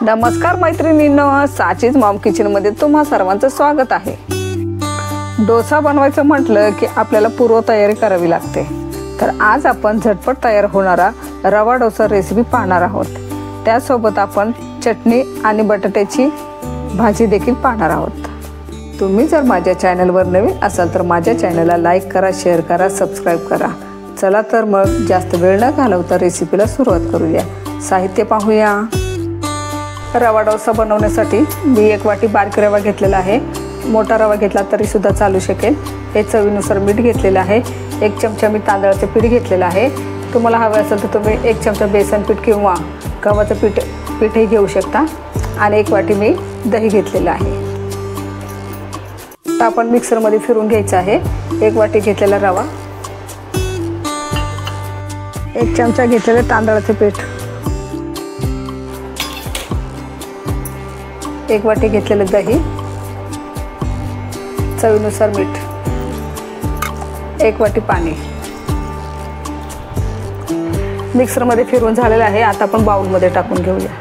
नमस्कार मैत्रिणींनो, साचीज Maugham kitchen मध्ये तुम्हा सर्वांचं स्वागत आहे। डोसा बनवायचं म्हटलं की आपल्याला पूर्व तयारी करावी लागते। तर आज आपण झटपट तयार होणारा रवा डोसा रेसिपी पाहणार आहोत। त्यासोबत आपण चटणी आणि बटाट्याची भाजी देखील पाहणार आहोत। तुम्ही जर माझ्या चॅनलवर नवीन असाल तर माझ्या चॅनलला लाईक करा, शेअर करा, सबस्क्राइब करा। चला तर मग जास्त वेळ न घालवता रेसिपीला सुरुवात करूया। साहित्य पाहूया। रवा डोसा बनवण्यासाठी मी 1 वाटी बारीक रवा घेतलेला आहे। मोठा रवा घेतला तरी सुद्धा चालू शकेल। हे चवीनुसार मीठ घेतलेलं आहे। 1 चमचा मी तांदळाचे पीठ घेतलेलं आहे। तुम्हाला हवे असेल तर तुम्ही 1 चमचा बेसन पीठ किंवा गव्हाचं पीठही घेऊ शकता। आणि 1 वाटी मी दही घेतलेलं आहे। आता आपण मिक्सरमध्ये फिरवून घ्यायचं आहे। 1 वाटी घेतलेला रवा, 1 चमचा घेतलेले तांदळाचे पीठ, 1 वाटी घेतलेले दही, चवीनुसार मीठ, 1 वाटी पाणी। मिक्सरमध्ये फिरवून झालेलं आहे। आता आपण बाउलमध्ये टाकून घेऊया।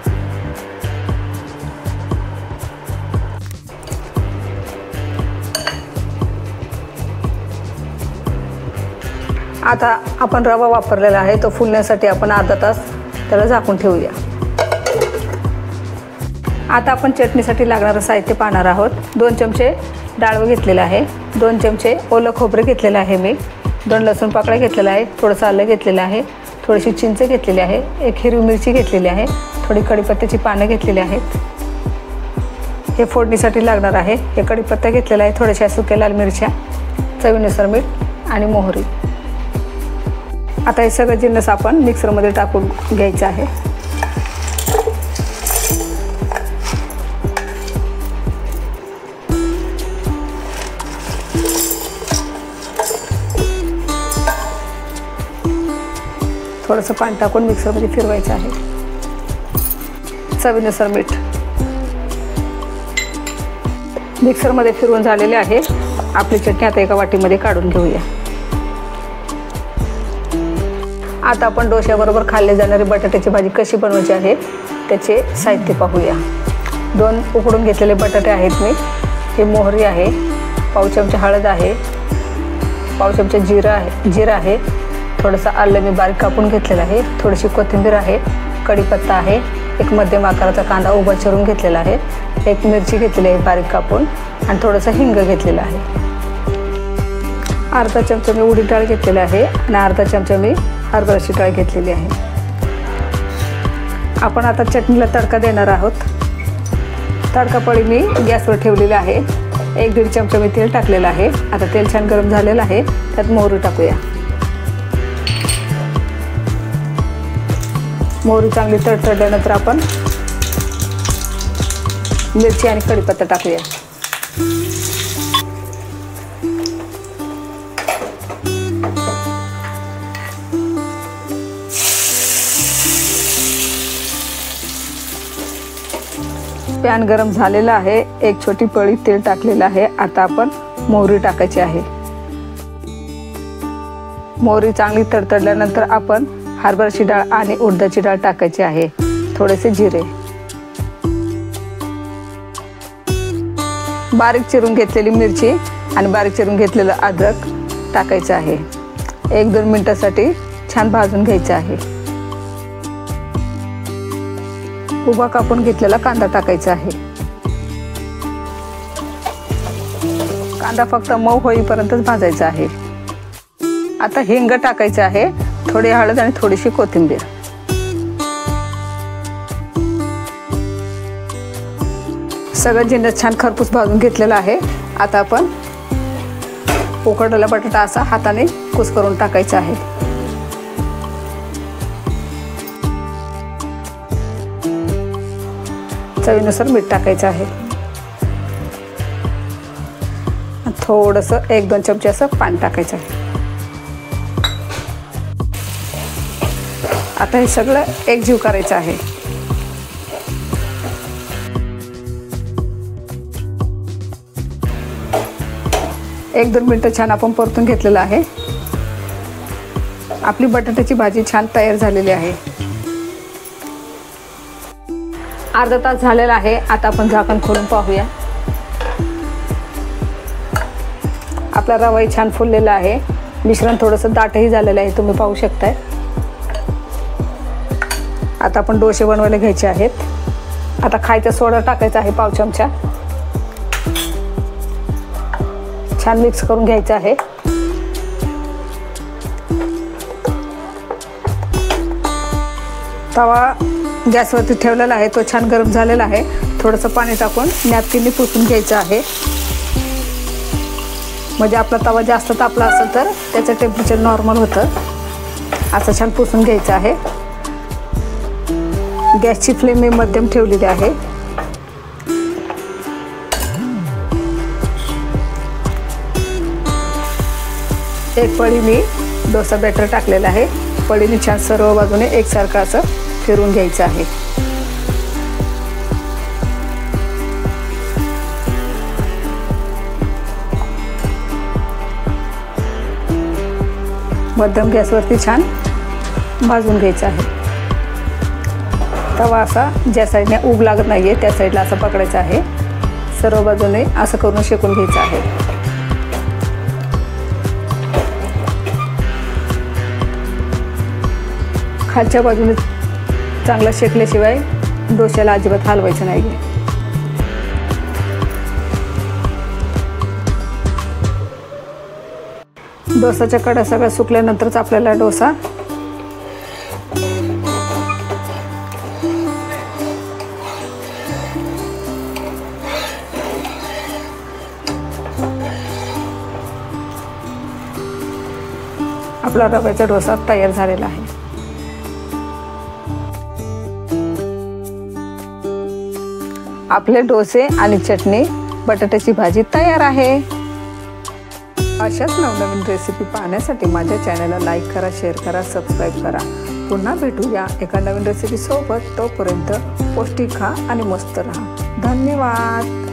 आता आपण रवा वापरलेला आहे तो फुलण्यासाठी आपण अर्धा तास त्याला झाकून ठेवूया। आता आपण चटणीसाठी लागणारं साहित्य पाहणार आहोत। 2 चमचे डाळ घेतलेलं आहे, 2 चमचे ओलं खोबरे घेतलेलं आहे मी, 2 लसूण पाकळ्या घेतलेला आहे, थोडंसं आलं घेतलेलं आहे, थोडीशी चिंच घेतलेली आहे, 1 हिरवी मिरची घेतलेली आहे, थोडी कढीपत्त्याची पानं घेतलेली आहेत। हे फोडणीसाठी लागणार आहे। हे कढीपत्ता घेतलेला आहे, थोड्याशा सुक्या लाल मिरच्या, चवीनुसार मीठ आणि मोहरी। आता हे सगळं जिन्नस आपण मिक्सरमध्ये टाकून घ्यायचं आहे। थोडंसं पाणी टाकून मिक्सरमध्ये फिरवायचं आहे। चवीनुसार मीठ। मिक्सरमध्ये फिरवून झालेले आहे। आपली चटणी आता एका वाटीमध्ये काढून घेऊया। आता आपण डोश्याबरोबर खाल्ले जाणारी बटाट्याची भाजी कशी बनवायची आहे त्याचे साहित्य पाहूया। 2 उकडून घेतलेले बटाटे आहेत मी, हे मोहरी आहे, पाव चमचा हळद आहे, पाव चमचा जिरं आहे, थोडंसं आलं मी बारीक कापून घेतलेलं आहे, थोडीशी कोथिंबीर आहे, कढीपत्ता आहे, 1 मध्यम आकाराचा कांदा उभा चिरून घेतलेला आहे, 1 मिरची घेतलेली आहे बारीक कापून आणि थोडंसं हिंग घेतलेलं आहे। अर्धा चमचा मी उडीद डाळ घेतलेली आहे आणि अर्धा चमचा मी हरभऱ्याची डाळ घेतलेली आहे। आपण आता चटणीला तडका देणार आहोत। तडकापळी मी गॅसवर ठेवलेली आहे। 1-1.5 चमचा मी तेल टाकलेलं आहे। आता तेल छान गरम झालेलं आहे, त्यात मोहरी टाकूया। मोहरी चांगली तडतडल्यानंतर आपण मिरची आणि कढीपत्ता टाकूया। पॅन गरम झालेला आहे। 1 छोटी पळी तेल टाकलेलं आहे। आता आपण मोहरी टाकायची आहे। मोहरी चांगली तडतडल्यानंतर आपण हरभऱ्याची डाळ आणि उडदाची डाळ टाकायची आहे, थोडेसे जिरे, बारीक चिरून घेतलेली मिरची आणि बारीक चिरून घेतलेलं अद्रक टाकायचं आहे। 1-2 मिनिटासाठी छान भाजून घ्यायचं आहे। उभा कापून घेतलेला कांदा टाकायचा आहे। कांदा फक्त मऊ होईपर्यंतच भाजायचा आहे। आता हिंग टाकायचं आहे, थोडी हळद आणि थोडीशी कोथिंबीर। सगळं जिन्नस छान खरपूस भाजून घेतलेला आहे। आता आपण उकडलेला बटाटा असा हाताने कुस्करून टाकायचा आहे। चवीनुसार मीठ टाकायचं आहे। थोडंसं 1-2 चमचे असं पाणी टाकायचं आहे। आता हे सगळं एकजीव करायचं आहे। एक 2 मिनिटं छान आपण परतून घेतलेलं आहे। आपली बटाट्याची भाजी छान तयार झालेली आहे। अर्धा तास झालेला आहे. आता आपण झाकण खोलून पाहूया. आपला रवाही छान फुललेला आहे. मिश्रण थोडंसं दाटही झालेलं आहे, तुम्ही पाहू शकताय. आता आपण डोसे बनवायला घ्यायचे आहेत. आता खायचा सोडा टाकायचा आहे पाव चमचा. छान मिक्स करून घ्यायचं आहे. तवा गॅसवरती ठेवलेला आहे, तो छान गरम झालेला आहे. थोडंसं पाणी टाकून नॅपकिनने पुसून घ्यायचं आहे. म्हणजे आपला तवा जास्त तापला असेल तर त्याचं टेम्परेचर नॉर्मल होतं. असं छान पुसून घ्यायचं आहे. गॅसची फ्लेम मी मध्यम ठेवलेली आहे. एक पळी मी डोसा बॅटर टाकलेला आहे. पळीने छान सर्व बाजूने एकसारखं असं फिरून घ्यायचं आहे. मध्यम गॅसवरती छान भाजून घ्यायचं आहे. तवा असा ज्या साईडने उब लागत नाहीये त्या साईडला असं पकडायचं आहे. सर्व बाजूने असं करून शेकून घ्यायचं आहे. खालच्या बाजूने चांगलं शेकल्याशिवाय डोश्याला अजिबात हलवायचं नाही. डोसाच्या कडा सगळ्या सुकल्यानंतरच आपल्याला डोसा आपला रव्याचा डोसा तयार झालेला आहे. आपले डोसे आणि चटणी बटाट्याची भाजी तयार आहे. अशाच नवनवीन रेसिपी पाहण्यासाठी माझ्या चॅनलला लाईक करा, शेअर करा, सबस्क्राईब करा. पुन्हा भेटूया एका नवीन रेसिपी सोबत. तोपर्यंत पौष्टिक खा आणि मस्त राहा. धन्यवाद.